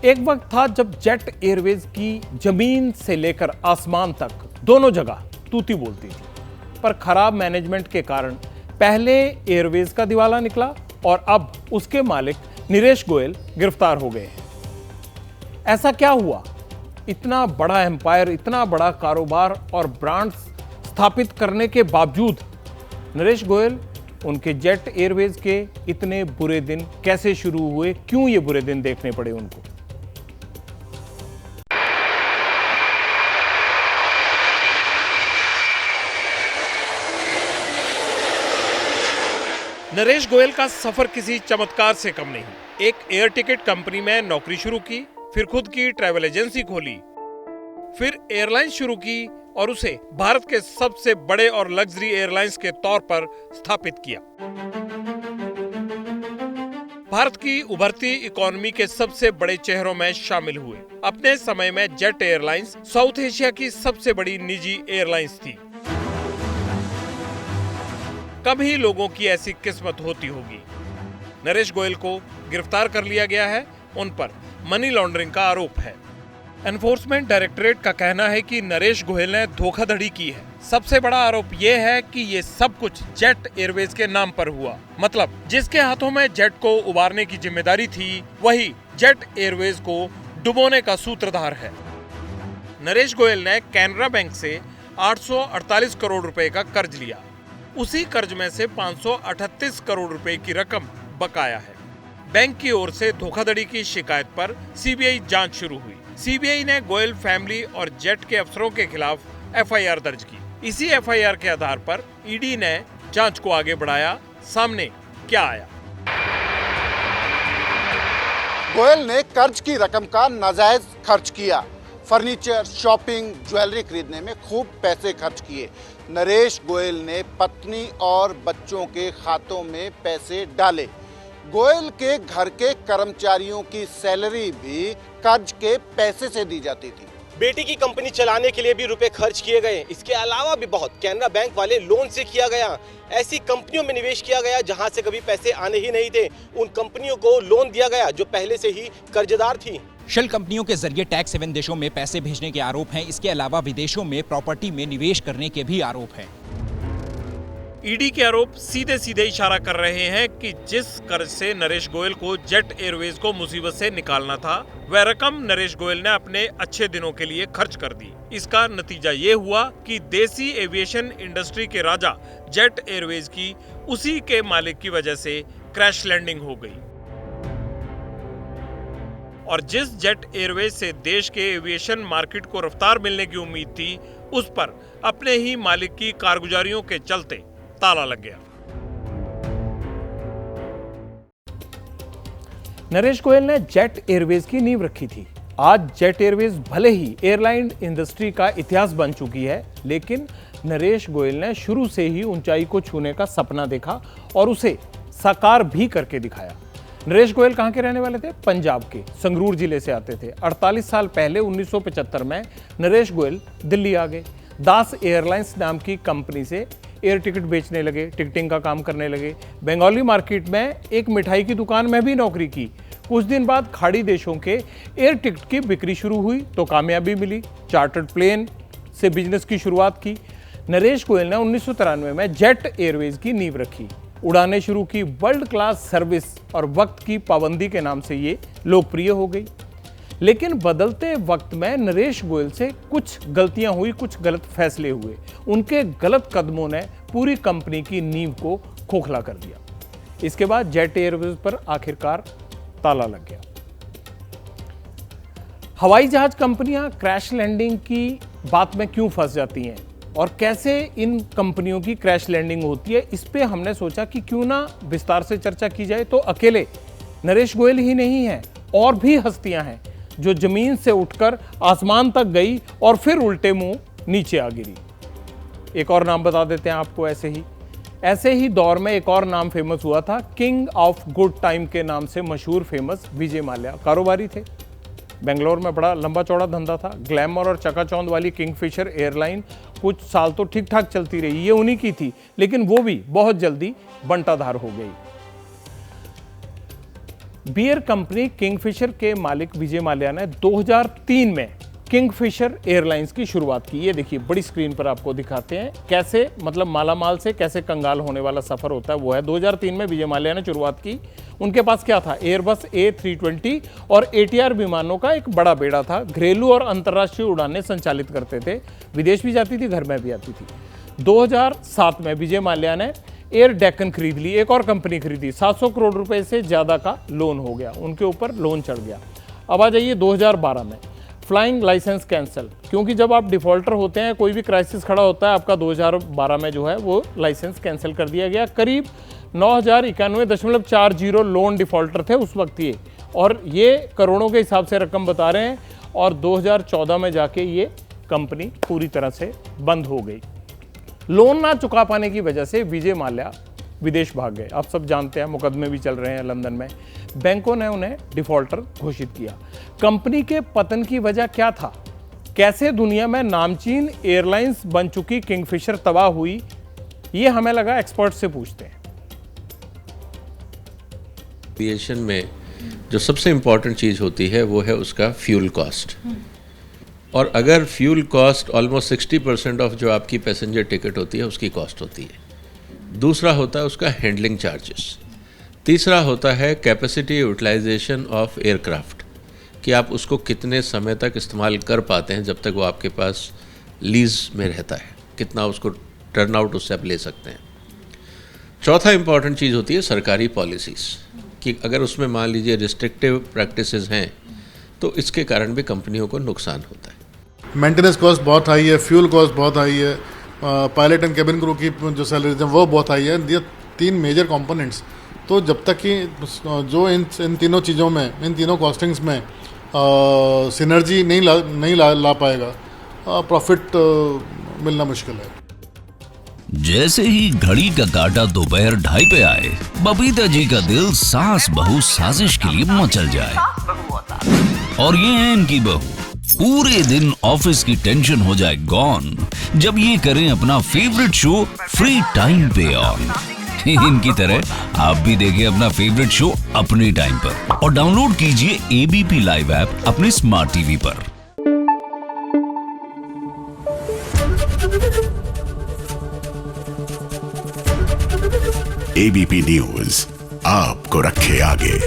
एक वक्त था जब जेट एयरवेज की जमीन से लेकर आसमान तक दोनों जगह तूती बोलती थी, पर खराब मैनेजमेंट के कारण पहले एयरवेज का दिवाला निकला और अब उसके मालिक नरेश गोयल गिरफ्तार हो गए हैं। ऐसा क्या हुआ? इतना बड़ा एम्पायर, इतना बड़ा कारोबार और ब्रांड्स स्थापित करने के बावजूद नरेश गोयल, उनके जेट एयरवेज के इतने बुरे दिन कैसे शुरू हुए? क्यों ये बुरे दिन देखने पड़े उनको? नरेश गोयल का सफर किसी चमत्कार से कम नहीं। एक एयर टिकट कंपनी में नौकरी शुरू की, फिर खुद की ट्रैवल एजेंसी खोली, फिर एयरलाइंस शुरू की और उसे भारत के सबसे बड़े और लग्जरी एयरलाइंस के तौर पर स्थापित किया। भारत की उभरती इकोनॉमी के सबसे बड़े चेहरों में शामिल हुए। अपने समय में जेट एयरलाइंस साउथ एशिया की सबसे बड़ी निजी एयरलाइंस थी। कम ही लोगों की ऐसी किस्मत होती होगी। नरेश गोयल को गिरफ्तार कर लिया गया है। उन पर मनी लॉन्ड्रिंग का आरोप है। एनफोर्समेंट डायरेक्टरेट का कहना है कि नरेश गोयल ने धोखाधड़ी की है। सबसे बड़ा आरोप यह है कि ये सब कुछ जेट एयरवेज के नाम पर हुआ। मतलब जिसके हाथों में जेट को उबारने की जिम्मेदारी थी, वही जेट एयरवेज को डुबोने का सूत्रधार है। नरेश गोयल ने कैनरा बैंक से 848 करोड़ रुपए का कर्ज लिया। उसी कर्ज में से 538 करोड़ रुपए की रकम बकाया है। बैंक की ओर से धोखाधड़ी की शिकायत पर सीबीआई जांच शुरू हुई। सीबीआई ने गोयल फैमिली और जेट के अफसरों के खिलाफ एफआईआर दर्ज की। इसी एफआईआर के आधार पर ईडी ने जांच को आगे बढ़ाया। सामने क्या आया? गोयल ने कर्ज की रकम का नाजायज खर्च किया। फर्नीचर, शॉपिंग, ज्वेलरी खरीदने में खूब पैसे खर्च किए। नरेश गोयल ने पत्नी और बच्चों के खातों में पैसे डाले। गोयल के घर के कर्मचारियों की सैलरी भी कर्ज के पैसे से दी जाती थी। बेटी की कंपनी चलाने के लिए भी रुपए खर्च किए गए। इसके अलावा भी बहुत कैनरा बैंक वाले लोन से किया गया। ऐसी कंपनियों में निवेश किया गया जहां से कभी पैसे आने ही नहीं थे। उन कंपनियों को लोन दिया गया जो पहले से ही कर्जदार थी। शेल कंपनियों के जरिए टैक्स हेवन देशों में पैसे भेजने के आरोप हैं। इसके अलावा विदेशों में प्रॉपर्टी में निवेश करने के भी आरोप हैं। ईडी के आरोप सीधे सीधे इशारा कर रहे हैं कि जिस कर्ज से नरेश गोयल को जेट एयरवेज को मुसीबत से निकालना था, वह रकम नरेश गोयल ने अपने अच्छे दिनों के लिए खर्च कर दी। इसका नतीजा ये हुआ कि देसी एविएशन इंडस्ट्री के राजा जेट एयरवेज की उसी के मालिक की वजह से क्रैश लैंडिंग हो गई। और जिस जेट एयरवेज से देश के एविएशन मार्केट को रफ्तार मिलने की उम्मीद थी, उस पर अपने ही मालिक की कारगुजारियों के चलते ताला लग गया। नरेश गोयल ने जेट एयरवेज की नींव रखी थी। आज जेट एयरवेज भले ही एयरलाइन इंडस्ट्री का इतिहास बन चुकी है, लेकिन नरेश गोयल ने शुरू से ही ऊंचाई को छूने का सपना देखा और उसे साकार भी करके दिखाया। नरेश गोयल कहां के रहने वाले थे? पंजाब के संगरूर जिले से आते थे। 48 साल पहले 1975 में नरेश गोयल दिल्ली आ गए। दास एयरलाइंस नाम की कंपनी से एयर टिकट बेचने लगे, टिकटिंग का काम करने लगे। बंगाली मार्केट में एक मिठाई की दुकान में भी नौकरी की। कुछ दिन बाद खाड़ी देशों के एयर टिकट की बिक्री शुरू हुई तो कामयाबी मिली। चार्टर्ड प्लेन से बिजनेस की शुरुआत की। नरेश गोयल ने 1993 में जेट एयरवेज की नींव रखी, उड़ाने शुरू की। वर्ल्ड क्लास सर्विस और वक्त की पाबंदी के नाम से ये लोकप्रिय हो गई। लेकिन बदलते वक्त में नरेश गोयल से कुछ गलतियां हुई, कुछ गलत फैसले हुए। उनके गलत कदमों ने पूरी कंपनी की नींव को खोखला कर दिया। इसके बाद जेट एयरवेज पर आखिरकार ताला लग गया। हवाई जहाज कंपनियां क्रैश लैंडिंग की बात में क्यों फंस जाती हैं और कैसे इन कंपनियों की क्रैश लैंडिंग होती है, इस पे हमने सोचा कि क्यों ना विस्तार से चर्चा की जाए। तो अकेले नरेश गोयल ही नहीं है, और भी हस्तियां हैं जो जमीन से उठकर आसमान तक गई और फिर उल्टे मुंह नीचे आ गिरी। एक और नाम बता देते हैं आपको। ऐसे ही दौर में एक और नाम फेमस हुआ था। किंग ऑफ गुड टाइम के नाम से मशहूर फेमस विजय माल्या कारोबारी थे। बेंगलोर में बड़ा लंबा चौड़ा धंधा था। ग्लैमर और चकाचौंध वाली किंगफिशर एयरलाइन कुछ साल तो ठीक ठाक चलती रही, ये उन्हीं की थी, लेकिन वो भी बहुत जल्दी बंटाधार हो गई। बियर कंपनी किंगफिशर के मालिक विजय माल्या ने 2003 में किंगफिशर एयरलाइंस की शुरुआत की। ये देखिए बड़ी स्क्रीन पर आपको दिखाते हैं कैसे मतलब मालामाल से कैसे कंगाल होने वाला सफर होता है, वो है 2003 में विजय माल्या ने शुरुआत की। उनके पास क्या था, एयरबस A320 और ATR विमानों का एक बड़ा बेड़ा था। घरेलू और अंतर्राष्ट्रीय उड़ानें संचालित करते थे, विदेश भी जाती थी, घर में भी आती थी। 2007 में विजय माल्या ने एयर डेक्कन खरीद ली, एक और कंपनी खरीदी, 700 करोड़ रुपए से ज़्यादा का लोन हो गया, उनके ऊपर लोन चढ़ गया। अब आ जाइए 2012 में, फ्लाइंग लाइसेंस कैंसिल, क्योंकि जब आप डिफॉल्टर होते हैं, कोई भी क्राइसिस खड़ा होता है, आपका 2012 में जो है वो लाइसेंस कैंसिल कर दिया गया। करीब 9091.40 लोन डिफॉल्टर थे उस वक्त ये, और ये करोड़ों के हिसाब से रकम बता रहे हैं। और 2014 में जाके ये कंपनी पूरी तरह से बंद हो गई। लोन ना चुका पाने की वजह से विजय माल्या विदेश भाग गए। आप सब जानते हैं, मुकदमे भी चल रहे हैं लंदन में। बैंकों ने उन्हें डिफॉल्टर घोषित किया। कंपनी के पतन की वजह क्या था, कैसे दुनिया में नामचीन एयरलाइंस बन चुकी किंगफिशर तबाह हुई, ये हमें लगा एक्सपर्ट से पूछते हैं। एविएशन में जो सबसे इम्पॉर्टेंट चीज़ होती है वो है उसका फ्यूल कॉस्ट। और अगर फ्यूल कॉस्ट ऑलमोस्ट 60% ऑफ जो आपकी पैसेंजर टिकट होती है उसकी कॉस्ट होती है। दूसरा होता है उसका हैंडलिंग चार्जेस। तीसरा होता है कैपेसिटी यूटिलाइजेशन ऑफ एयरक्राफ्ट, कि आप उसको कितने समय तक इस्तेमाल कर पाते हैं जब तक वो आपके पास लीज में रहता है, कितना उसको टर्न आउट उससे आप ले सकते हैं। चौथा इंपॉर्टेंट चीज़ होती है सरकारी पॉलिसीज़, कि अगर उसमें मान लीजिए रिस्ट्रिक्टिव प्रैक्टिसेस हैं तो इसके कारण भी कंपनियों को नुकसान होता है। मेंटेनेंस कॉस्ट बहुत हाई है, फ्यूल कॉस्ट बहुत हाई है, पायलट एंड केबिन क्रू की जो सैलरीज हैं वो बहुत हाई है। ये 3 मेजर कंपोनेंट्स, तो जब तक कि जो इन तीनों चीज़ों में, इन तीनों कॉस्टिंग्स में सिनर्जी नहीं ला पाएगा, प्रॉफिट मिलना मुश्किल है। जैसे ही घड़ी का काटा दोपहर 2:30 पे आए, बबीता जी का दिल सास बहू साजिश के लिए मचल जाए। और ये है इनकी बहू, पूरे दिन ऑफिस की टेंशन हो जाए गॉन जब ये करें अपना फेवरेट शो फ्री टाइम पे ऑन। इनकी तरह आप भी देखिए अपना फेवरेट शो अपने टाइम पर और डाउनलोड कीजिए ABP लाइव ऐप अपने स्मार्ट टीवी पर। ABP न्यूज आपको रखे आगे।